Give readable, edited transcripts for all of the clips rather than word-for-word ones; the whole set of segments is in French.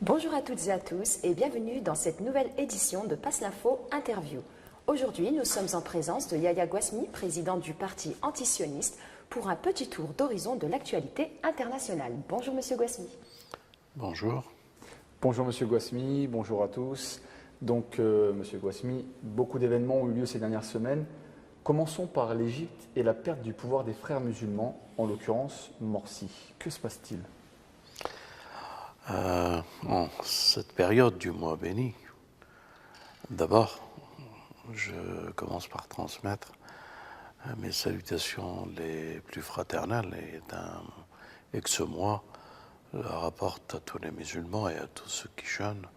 Bonjour à toutes et à tous et bienvenue dans cette nouvelle édition de Passe l'Info Interview. Aujourd'hui, nous sommes en présence de Yahya Gouasmi, président du parti antisioniste, pour un petit tour d'horizon de l'actualité internationale. Bonjour Monsieur Gouasmi. Bonjour. Bonjour Monsieur Gouasmi, bonjour à tous. Donc Monsieur Gouasmi, beaucoup d'événements ont eu lieu ces dernières semaines. Commençons par l'Égypte et la perte du pouvoir des frères musulmans, en l'occurrence Morsi. Que se passe-t-il ? En cette période du mois béni, d'abord, je commence par transmettre mes salutations les plus fraternelles et que ce mois rapporte à tous les musulmans et à tous ceux qui jeûnent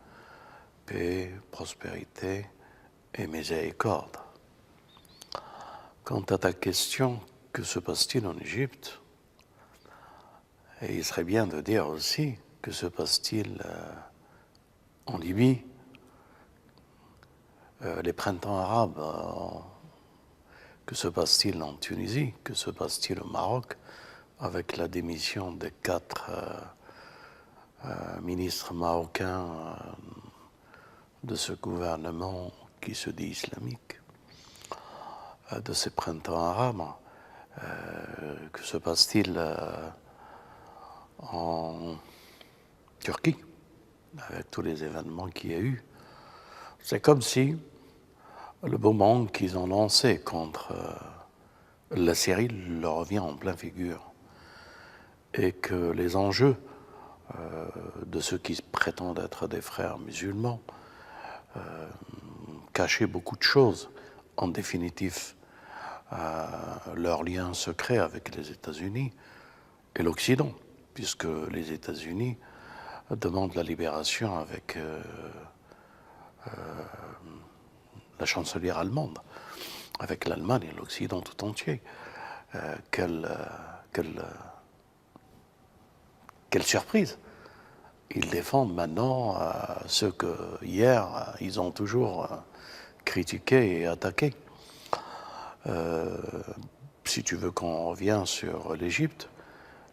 paix, prospérité et miséricorde. Quant à ta question, que se passe-t-il en Égypte? Et il serait bien de dire aussi, que se passe-t-il en Libye? Les printemps arabes, que se passe-t-il en Tunisie? Que se passe-t-il au Maroc avec la démission des 4 ministres marocains de ce gouvernement qui se dit islamique, de ces printemps arabes? Que se passe-t-il en Turquie, avec tous les événements qu'il y a eu? C'est comme si le moment qu'ils ont lancé contre la Syrie leur revient en plein figure et que les enjeux de ceux qui prétendent être des frères musulmans cachaient beaucoup de choses, en définitive leur lien secret avec les États-Unis et l'Occident, puisque les États-Unis demandent la libération avec la chancelière allemande, avec l'Allemagne et l'Occident tout entier. Quelle surprise! Ils défendent maintenant ceux que hier ils ont toujours critiqués et attaqués. Si tu veux qu'on revienne sur l'Égypte,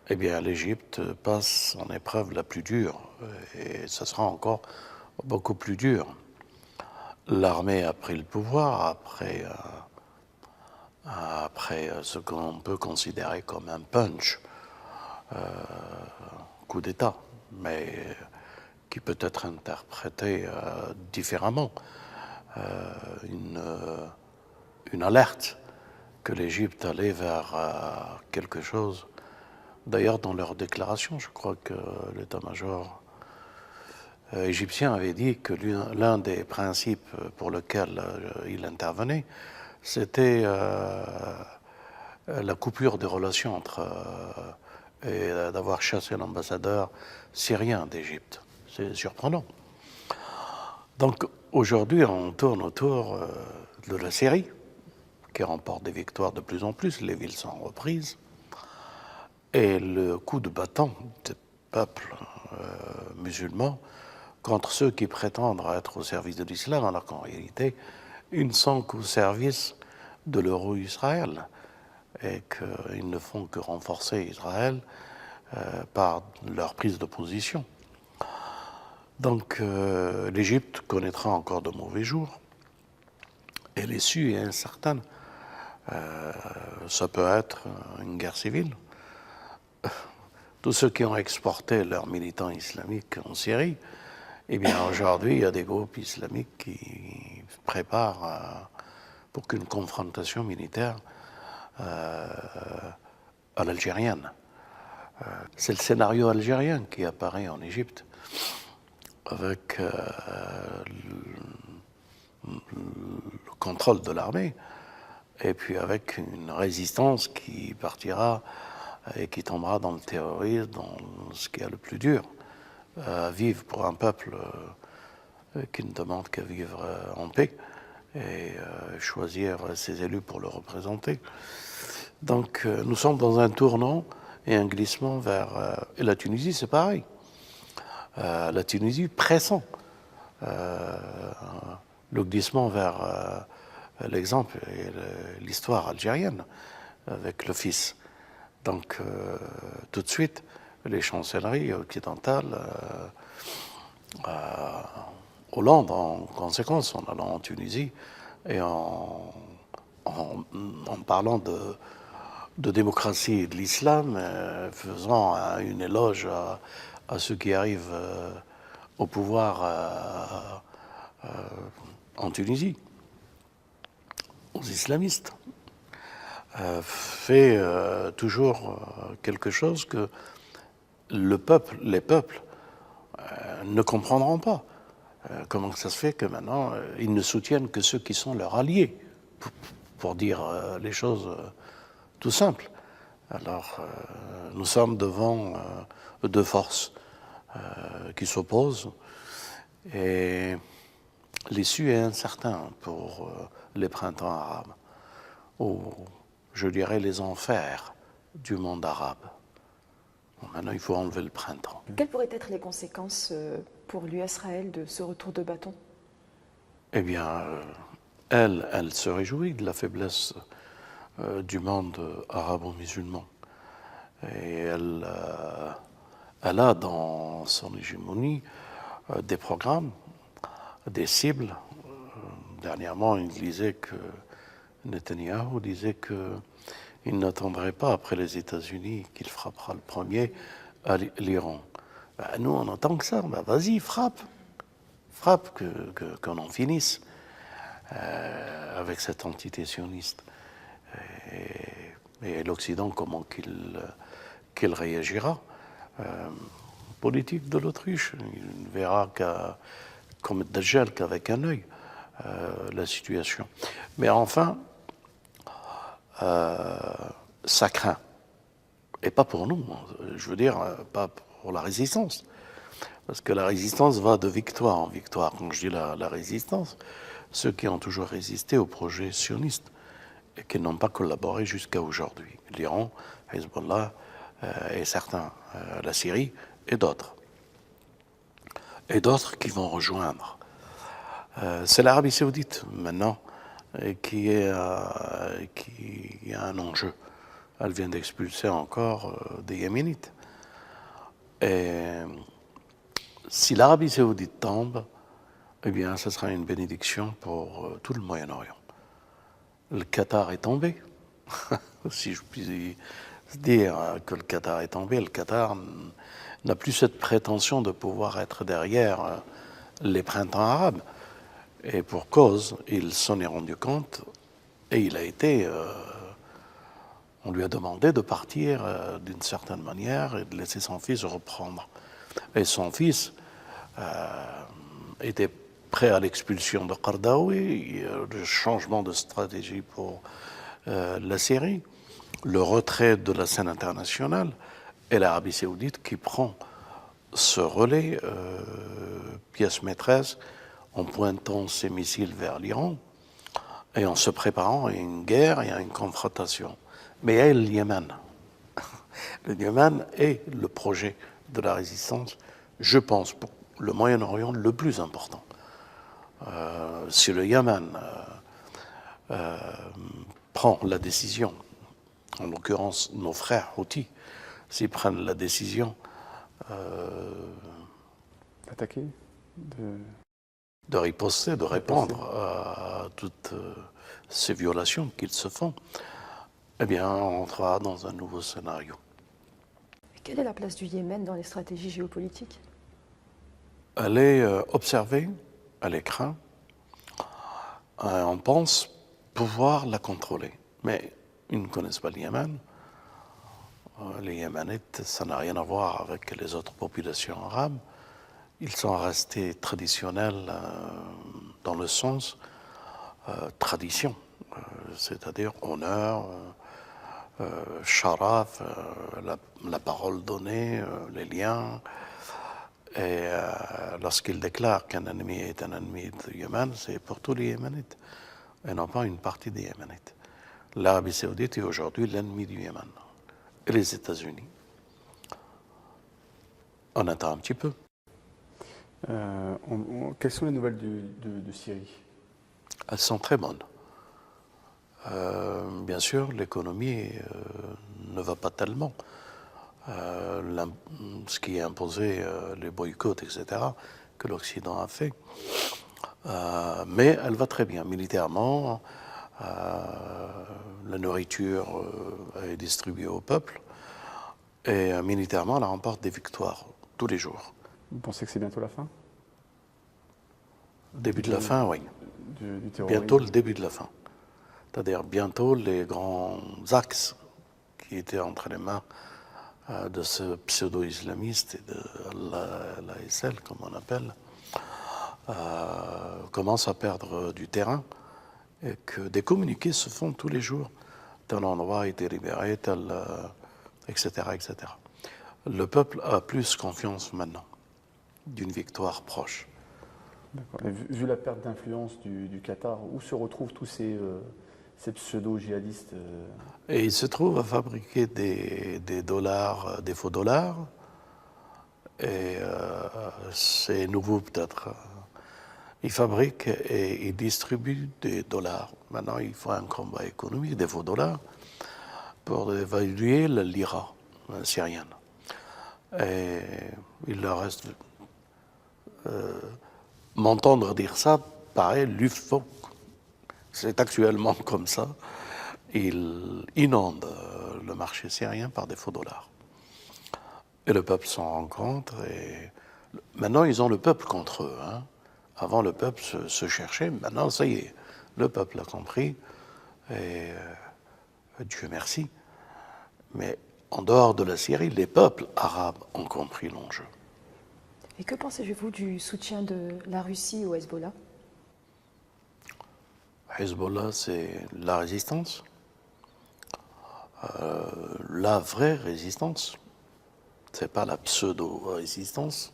eh bien l'Égypte passe en épreuve la plus dure, et ça sera encore beaucoup plus dur. L'armée a pris le pouvoir après ce qu'on peut considérer comme un punch, coup d'État, mais qui peut être interprété différemment. Une alerte que l'Égypte allait vers quelque chose. D'ailleurs, dans leur déclaration, je crois que l'état-major égyptien avait dit que l'un des principes pour lesquels il intervenait, c'était la coupure des relations et d'avoir chassé l'ambassadeur syrien d'Égypte. C'est surprenant. Donc aujourd'hui, on tourne autour de la Syrie, qui remporte des victoires de plus en plus, les villes sont reprises, et le coup de bâton des peuples musulmans contre ceux qui prétendent être au service de l'islam, alors qu'en réalité, ils ne sont qu'au service de l'euro-Israël, et qu'ils ne font que renforcer Israël par leur prise de position. Donc l'Égypte connaîtra encore de mauvais jours. Elle est sue et incertaine. Ça peut être une guerre civile. Tous ceux qui ont exporté leurs militants islamiques en Syrie, eh bien aujourd'hui, il y a des groupes islamiques qui préparent pour qu'une confrontation militaire à l'algérienne. C'est le scénario algérien qui apparaît en Égypte, avec le contrôle de l'armée, et puis avec une résistance qui partira et qui tombera dans le terrorisme, dans ce qui est le plus dur à vivre pour un peuple qui ne demande qu'à vivre en paix et choisir ses élus pour le représenter. Donc nous sommes dans un tournant et un glissement vers... et la Tunisie, c'est pareil. La Tunisie pressant le glissement vers l'exemple et l'histoire algérienne avec le fils. Donc tout de suite, les chancelleries occidentales Hollande, en conséquence, en allant en Tunisie et en parlant de démocratie et de l'islam, faisant une éloge à ceux qui arrivent au pouvoir en Tunisie, aux islamistes, fait toujours quelque chose que les peuples ne comprendront pas. Comment ça se fait que maintenant, ils ne soutiennent que ceux qui sont leurs alliés, pour dire les choses tout simples. Alors, nous sommes devant deux forces qui s'opposent et l'issue est incertaine pour les printemps arabes, ou je dirais les enfers du monde arabe. Bon, maintenant, il faut enlever le printemps. Quelles pourraient être les conséquences pour l'US-Israël de ce retour de bâton? Eh bien, elle se réjouit de la faiblesse du monde arabo-musulman. Et elle a dans son hégémonie des programmes, des cibles. Dernièrement, il disait que Netanyahou disait qu'il n'attendrait pas après les États-Unis qu'il frappera le premier à l'Iran. Ben, nous, on attend que ça. Ben, vas-y, frappe, qu'on en finisse avec cette entité sioniste. Et l'Occident, comment qu'il réagira? Politique de l'Autriche, il ne verra comme Dajjal qu'avec un œil la situation. Mais enfin, ça craint. Et pas pour nous, je veux dire, pas pour la résistance. Parce que la résistance va de victoire en victoire. Quand je dis la résistance, ceux qui ont toujours résisté au projet sioniste et qui n'ont pas collaboré jusqu'à aujourd'hui. L'Iran, Hezbollah et certains, la Syrie et d'autres. Et d'autres qui vont rejoindre. C'est l'Arabie Saoudite maintenant qui a un enjeu. Elle vient d'expulser encore des Yéménites. Et si l'Arabie Saoudite tombe, eh bien, ce sera une bénédiction pour tout le Moyen-Orient. Le Qatar est tombé, si je puis dire que le Qatar est tombé. Le Qatar n'a plus cette prétention de pouvoir être derrière les printemps arabes. Et pour cause, il s'en est rendu compte et il a été... on lui a demandé de partir d'une certaine manière et de laisser son fils reprendre. Et son fils était prêt à l'expulsion de Qardaoui, le changement de stratégie pour la Syrie, le retrait de la scène internationale et l'Arabie Saoudite qui prend ce relais, pièce maîtresse, en pointant ses missiles vers l'Iran et en se préparant à une guerre et à une confrontation. Mais il y a le Yémen. Le Yémen est le projet de la résistance, je pense, pour le Moyen-Orient, le plus important. Si le Yémen prend la décision, en l'occurrence nos frères Houthis, s'ils prennent la décision d'attaquer, de riposter, de répondre à toutes ces violations qu'ils se font, eh bien, on entrera dans un nouveau scénario. Quelle est la place du Yémen dans les stratégies géopolitiques? Elle est observée, elle est crainte. On pense pouvoir la contrôler. Mais ils ne connaissent pas le Yémen. Les Yéménites, ça n'a rien à voir avec les autres populations arabes. Ils sont restés traditionnels dans le sens tradition, c'est-à-dire honneur, sharaf, la parole donnée, les liens. Et lorsqu'ils déclarent qu'un ennemi est un ennemi du Yémen, c'est pour tous les Yéménites, et non pas une partie des Yéménites. L'Arabie Saoudite est aujourd'hui l'ennemi du Yémen, et les États-Unis. On attend un petit peu. Quelles sont les nouvelles de Syrie? Elles sont très bonnes. Bien sûr, l'économie ne va pas tellement. Ce qui est imposé, les boycotts, etc., que l'Occident a fait. Mais elle va très bien militairement. La nourriture est distribuée au peuple. Et militairement, elle remporte des victoires tous les jours. Vous pensez que c'est bientôt la fin Début de la fin, oui. du terrorisme? Bientôt le début de la fin. C'est-à-dire bientôt les grands axes qui étaient entre les mains de ce pseudo-islamiste et de l'ASL, comme on appelle, commencent à perdre du terrain et que des communiqués se font tous les jours. Tel endroit a été libéré, tel, etc., etc. Le peuple a plus confiance maintenant d'une victoire proche. D'accord. Et vu la perte d'influence du Qatar, où se retrouvent tous ces pseudo-djihadistes Et il se trouve à fabriquer des dollars, des faux dollars. Et c'est nouveau peut-être. Ils fabriquent et ils distribuent des dollars. Maintenant, il faut un combat économique des faux dollars pour évaluer la lira syrienne. Et il leur reste... m'entendre dire ça paraît loufoque. C'est actuellement comme ça. Ils inondent le marché syrien par des faux dollars. Et le peuple s'en rend compte. Et maintenant, ils ont le peuple contre eux. Hein. Avant, le peuple se cherchait. Maintenant, ça y est, le peuple a compris. Et Dieu merci. Mais en dehors de la Syrie, les peuples arabes ont compris l'enjeu. Et que pensez-vous du soutien de la Russie au Hezbollah? Hezbollah, c'est la résistance. La vraie résistance. Ce n'est pas la pseudo-résistance.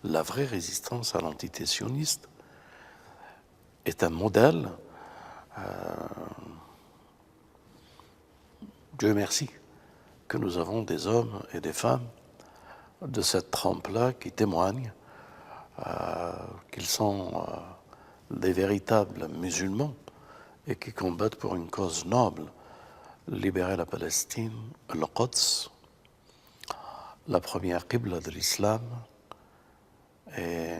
La vraie résistance à l'entité sioniste est un modèle. Dieu merci que nous avons des hommes et des femmes de cette trempe-là qui témoignent qu'ils sont des véritables musulmans et qui combattent pour une cause noble, libérer la Palestine, le Quds, la première qibla de l'islam. Et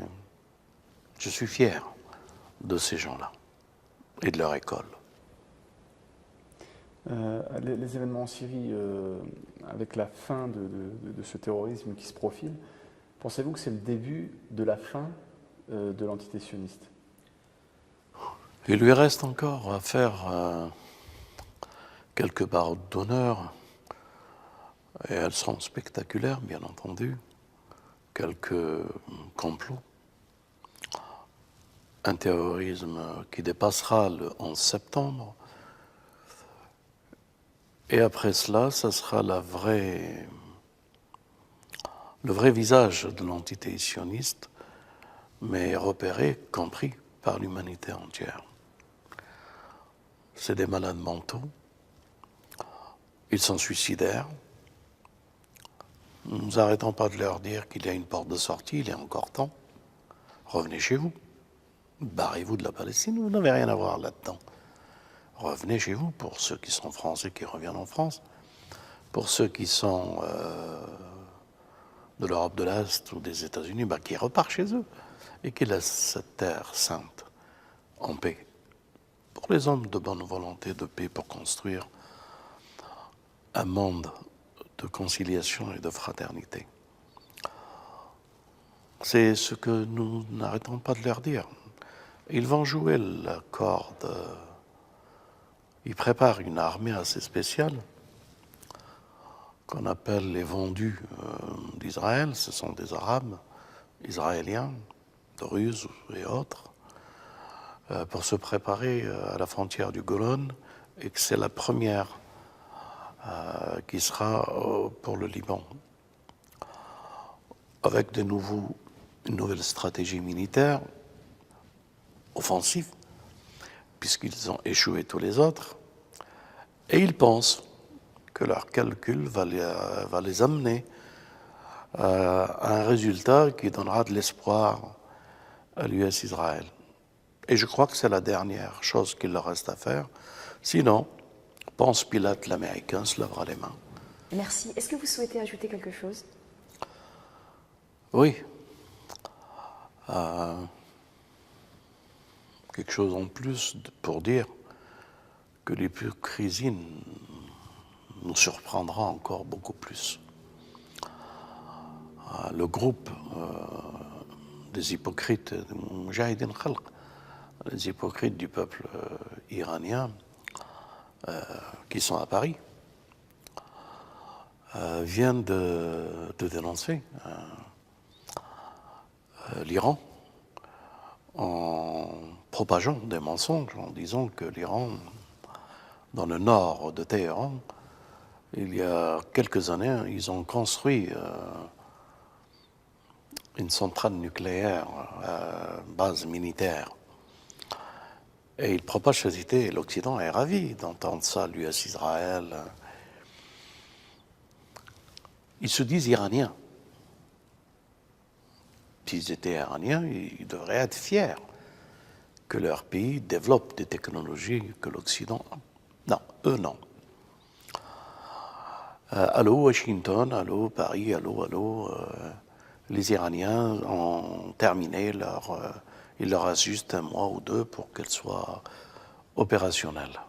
je suis fier de ces gens-là et de leur école. Les événements en Syrie, avec la fin de ce terrorisme qui se profile, pensez-vous que c'est le début de la fin de l'entité sioniste? Il lui reste encore à faire quelques paroles d'honneur, et elles seront spectaculaires, bien entendu, quelques complots, un terrorisme qui dépassera le 11 septembre, et après cela, ça sera le vrai visage de l'entité sioniste, mais repéré, compris par l'humanité entière. C'est des malades mentaux, ils sont suicidaires. Nous n'arrêtons pas de leur dire qu'il y a une porte de sortie, il est encore temps. Revenez chez vous, barrez-vous de la Palestine, vous n'avez rien à voir là-dedans. Revenez chez vous, pour ceux qui sont français qui reviennent en France, pour ceux qui sont de l'Europe de l'Est ou des États-Unis, qui repartent chez eux et qui laissent cette terre sainte en paix. Pour les hommes de bonne volonté, de paix, pour construire un monde de conciliation et de fraternité. C'est ce que nous n'arrêtons pas de leur dire. Ils vont jouer la corde. Ils préparent une armée assez spéciale qu'on appelle les vendus d'Israël. Ce sont des Arabes israéliens, de Russes et autres, pour se préparer à la frontière du Golan, et que c'est la première qui sera pour le Liban, avec une nouvelle stratégie militaire offensive, puisqu'ils ont échoué tous les autres, et ils pensent que leur calcul va les amener à un résultat qui donnera de l'espoir à l'US Israël. Et je crois que c'est la dernière chose qu'il leur reste à faire. Sinon, Ponce Pilate l'Américain se lavera les mains. Merci. Est-ce que vous souhaitez ajouter quelque chose? Oui. Quelque chose en plus pour dire que l'hypocrisie nous surprendra encore beaucoup plus. Le groupe des hypocrites, Mujahidin Khalq, les hypocrites du peuple iranien qui sont à Paris, viennent de dénoncer l'Iran en propageant des mensonges, en disant que l'Iran, dans le nord de Téhéran, il y a quelques années, ils ont construit une centrale nucléaire à base militaire. Et ils propagent cette idée, et l'Occident est ravi d'entendre ça, l'US Israël. Ils se disent iraniens. S'ils étaient iraniens, ils devraient être fiers que leur pays développe des technologies que l'Occident... Non, eux non. Allô Washington, allô Paris, allô, les Iraniens ont terminé il leur reste juste un mois ou deux pour qu'elle soit opérationnelle.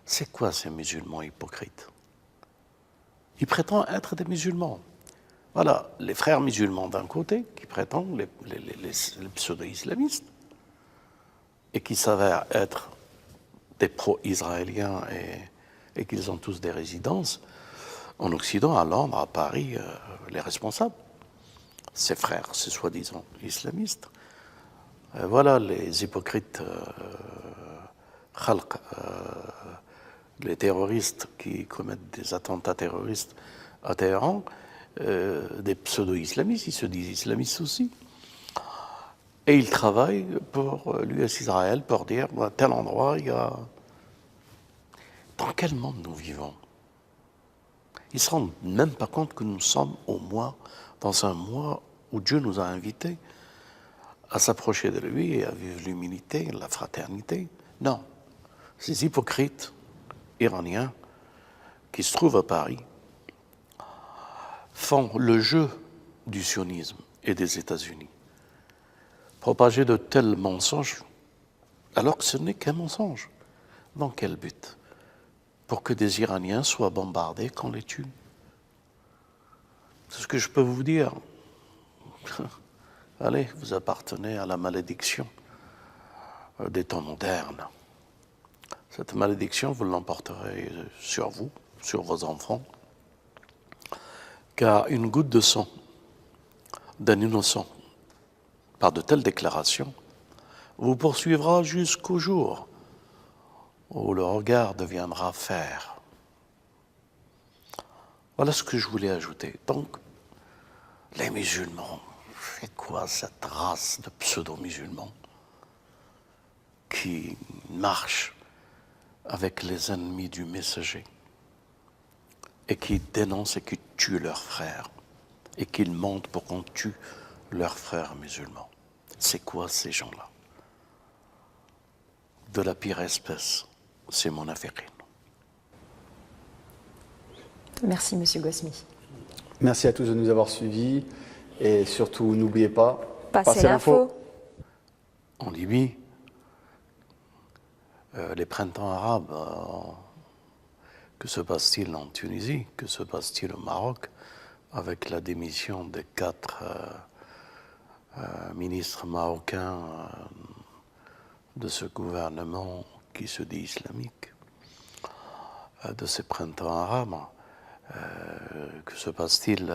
C'est quoi ces musulmans hypocrites? Ils prétendent être des musulmans. Voilà, les frères musulmans d'un côté, qui prétendent les pseudo-islamistes, et qui s'avèrent être des pro-israéliens et qu'ils ont tous des résidences en Occident, à Londres, à Paris, les responsables, ces frères, ces soi-disant islamistes. Voilà les hypocrites khalq, les terroristes qui commettent des attentats terroristes à Téhéran, des pseudo-islamistes, ils se disent islamistes aussi. Et ils travaillent pour l'US Israël pour dire à tel endroit il y a. Dans quel monde nous vivons? Ils ne se rendent même pas compte que nous sommes dans un mois où Dieu nous a invités à s'approcher de lui et à vivre l'humilité, la fraternité. Non, ces hypocrites iraniens qui se trouvent à Paris font le jeu du sionisme et des États-Unis. Propager de tels mensonges, alors que ce n'est qu'un mensonge. Dans quel but? Pour que des Iraniens soient bombardés, qu'on les tue. C'est ce que je peux vous dire. Allez, vous appartenez à la malédiction des temps modernes. Cette malédiction, vous l'emporterez sur vous, sur vos enfants, car une goutte de sang d'un innocent, par de telles déclarations, vous poursuivra jusqu'au jour où le regard deviendra fer. Voilà ce que je voulais ajouter. Donc, les musulmans, c'est quoi cette race de pseudo-musulmans qui marchent avec les ennemis du messager et qui dénoncent et qui tuent leurs frères et qui mentent pour qu'on tue leurs frères musulmans? C'est quoi ces gens-là? De la pire espèce, c'est mon affaire. Merci, Monsieur Ghosmi. Merci à tous de nous avoir suivis et surtout n'oubliez pas, Passez l'info. En Libye, les printemps arabes, que se passe-t-il en Tunisie? Que se passe-t-il au Maroc avec la démission des 4 ministres marocains de ce gouvernement qui se dit islamique, de ces printemps arabes? Que se passe-t-il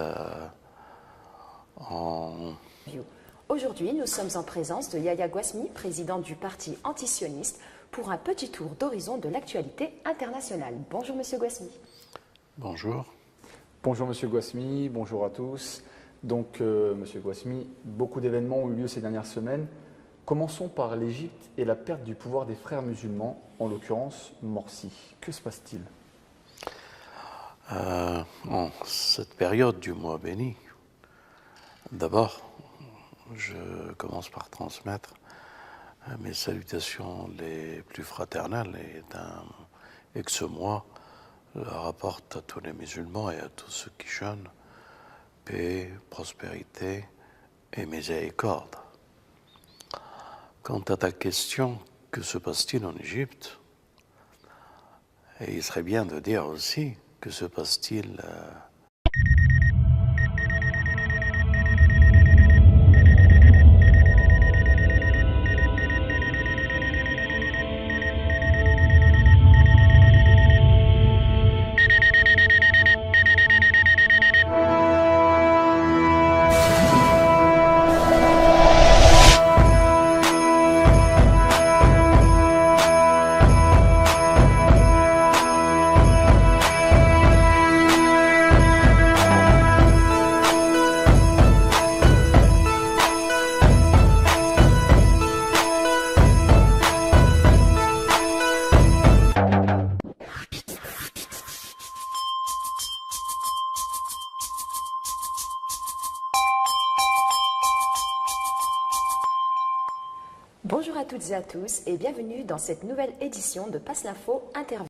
en... Aujourd'hui, nous sommes en présence de Yahya Gouasmi, président du parti antisioniste, pour un petit tour d'horizon de l'actualité internationale. Bonjour Monsieur Gouasmi. Bonjour. Bonjour Monsieur Gouasmi, bonjour à tous. Donc Monsieur Gouasmi, beaucoup d'événements ont eu lieu ces dernières semaines. Commençons par l'Égypte et la perte du pouvoir des frères musulmans, en l'occurrence Morsi. Que se passe-t-il? En cette période du mois béni, d'abord, je commence par transmettre mes salutations les plus fraternelles et que ce mois rapporte à tous les musulmans et à tous ceux qui jeûnent paix, prospérité et miséricorde. Quant à ta question, que se passe-t-il en Égypte? Et il serait bien de dire aussi, que se passe-t-il Bonjour à toutes et à tous et bienvenue dans cette nouvelle édition de Passe l'Info Interview.